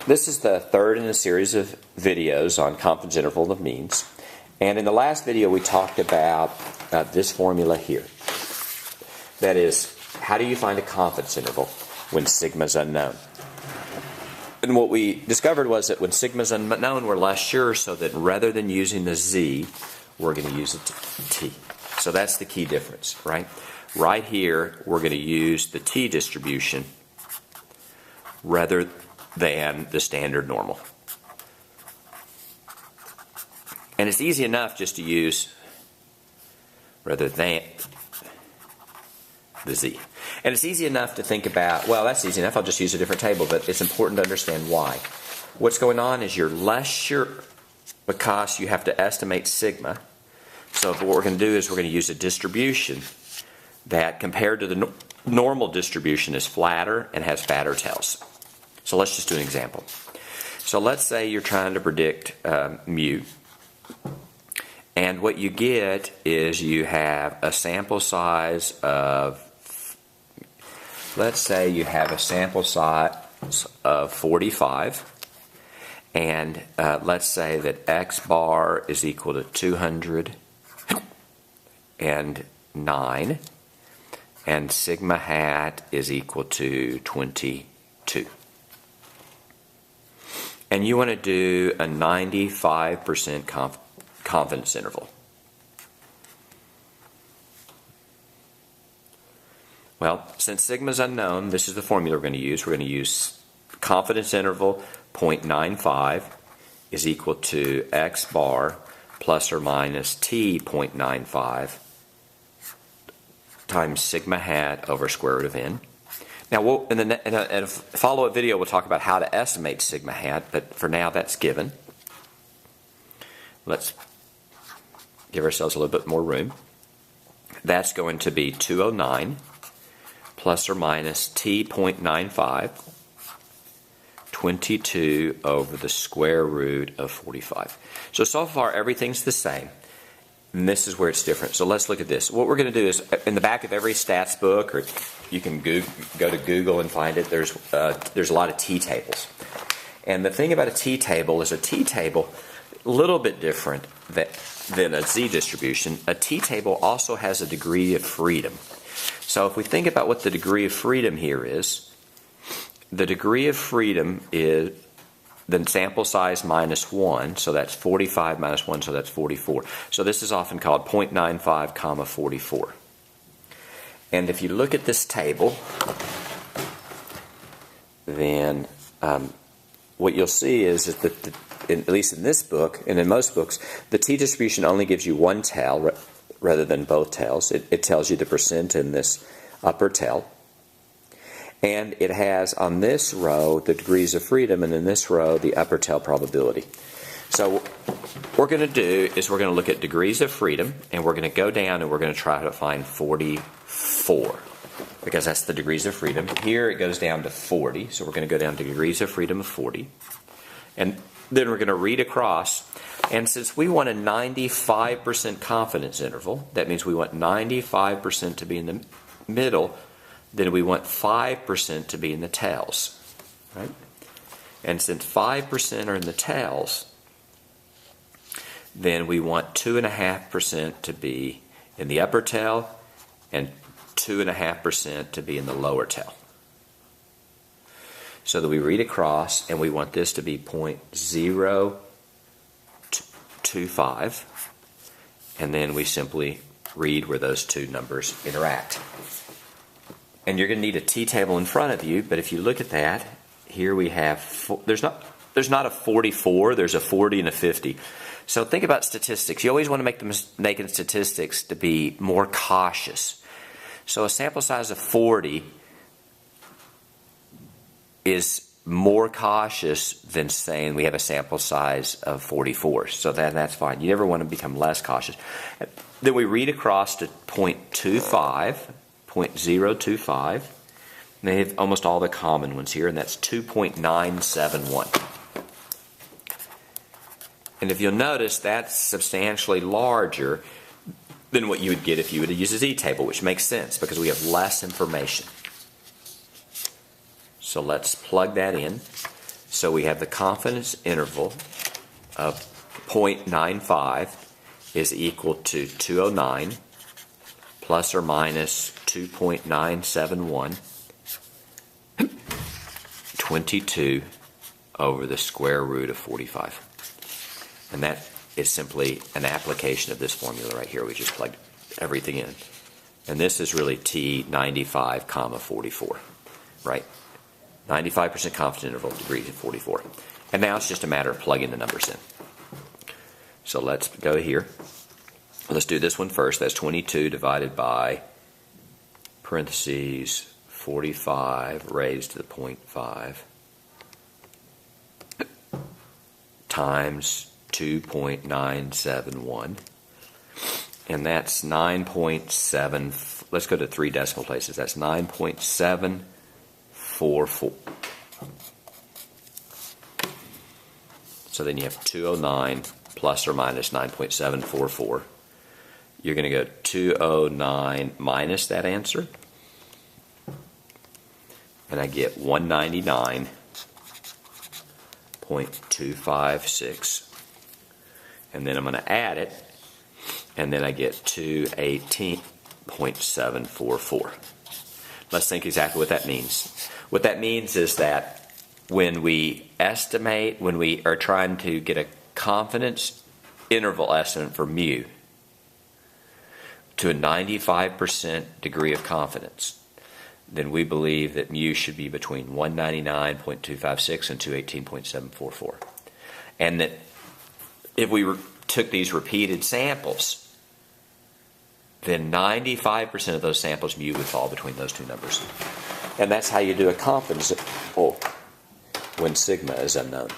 This is the third in a series of videos on confidence interval of means. And in the last video we talked about this formula here. That is, how do you find a confidence interval when sigma is unknown? And what we discovered was that when sigma is unknown, we're less sure, so that rather than using the z, we're going to use a t. So that's the key difference, right? Right here, we're going to use the t distribution rather than the standard normal. And it's easy enough just to use rather than the z. And it's easy enough to think about, well, that's easy enough, I'll just use a different table, but it's important to understand why. What's going on is you're less sure because you have to estimate sigma. So what we're going to do is we're going to use a distribution that compared to the normal distribution is flatter and has fatter tails. So let's just do an example. So let's say you're trying to predict mu. And what you get is you have a sample size of, let's say you have a sample size of 45. And let's say that x bar is equal to 209. And sigma hat is equal to 22. And you want to do a 95% confidence interval. Well, since sigma is unknown, this is the formula we're going to use. We're going to use confidence interval 0.95 is equal to x bar plus or minus t 0.95 times sigma hat over square root of n. Now, in a follow-up video, we'll talk about how to estimate sigma hat, but for now, that's given. Let's give ourselves a little bit more room. That's going to be 209 plus or minus t 0.95, 22 over the square root of 45. So far, everything's the same. And this is where it's different. So let's look at this. What we're going to do is, in the back of every stats book, or you can go to Google and find it, there's a lot of t-tables. And the thing about a t-table is a t-table, a little bit different than a z distribution. A t-table also has a degree of freedom. So if we think about what the degree of freedom here is, the degree of freedom is the sample size minus 1, so that's 45 minus 1, so that's 44. So this is often called 0.95 comma 44. And if you look at this table, then what you'll see is that, at least in this book, and in most books, the t-distribution only gives you one tail rather than both tails. It tells you the percent in this upper tail. And it has on this row the degrees of freedom, and in this row the upper tail probability. So what we're going to do is we're going to look at degrees of freedom, and we're going to go down and we're going to try to find 44, because that's the degrees of freedom. Here it goes down to 40, so we're going to go down to degrees of freedom of 40. And then we're going to read across, and since we want a 95% confidence interval, that means we want 95% to be in the middle, then we want 5% to be in the tails, right? And since 5% are in the tails, then we want 2.5% to be in the upper tail and 2.5% to be in the lower tail. So that we read across, and we want this to be 0.025, and then we simply read where those two numbers interact. And you're going to need a t-table in front of you, but if you look at that, here we have, there's not a 44, there's a 40 and a 50. So think about statistics. You always want to make the mistake in statistics to be more cautious. So a sample size of 40 is more cautious than saying we have a sample size of 44. So that's fine. You never want to become less cautious. Then we read across to 0.25. 0.025. And they have almost all the common ones here, and that's 2.971. And if you'll notice, that's substantially larger than what you would get if you would use a z-table, which makes sense because we have less information. So let's plug that in. So we have the confidence interval of 0.95 is equal to 209 plus or minus 2.971, 22 over the square root of 45. And that is simply an application of this formula right here. We just plugged everything in. And this is really T95, comma 44, right? 95% confidence interval, degrees of 44. And now it's just a matter of plugging the numbers in. So let's go here. Let's do this one first. That's 22 divided by parentheses 45 raised to the 0.5 times 2.971. And that's 9.7. Let's go to 3 decimal places. That's 9.744. So then you have 209 plus or minus 9.744. You're going to go 209 minus that answer, and I get 199.256. And then I'm going to add it, and then I get 218.744. Let's think exactly what that means. What that means is that when we estimate, when we are trying to get a confidence interval estimate for mu to a 95% degree of confidence, then we believe that mu should be between 199.256 and 218.744. And that if we took these repeated samples, then 95% of those samples mu would fall between those two numbers. And that's how you do a confidence interval when sigma is unknown.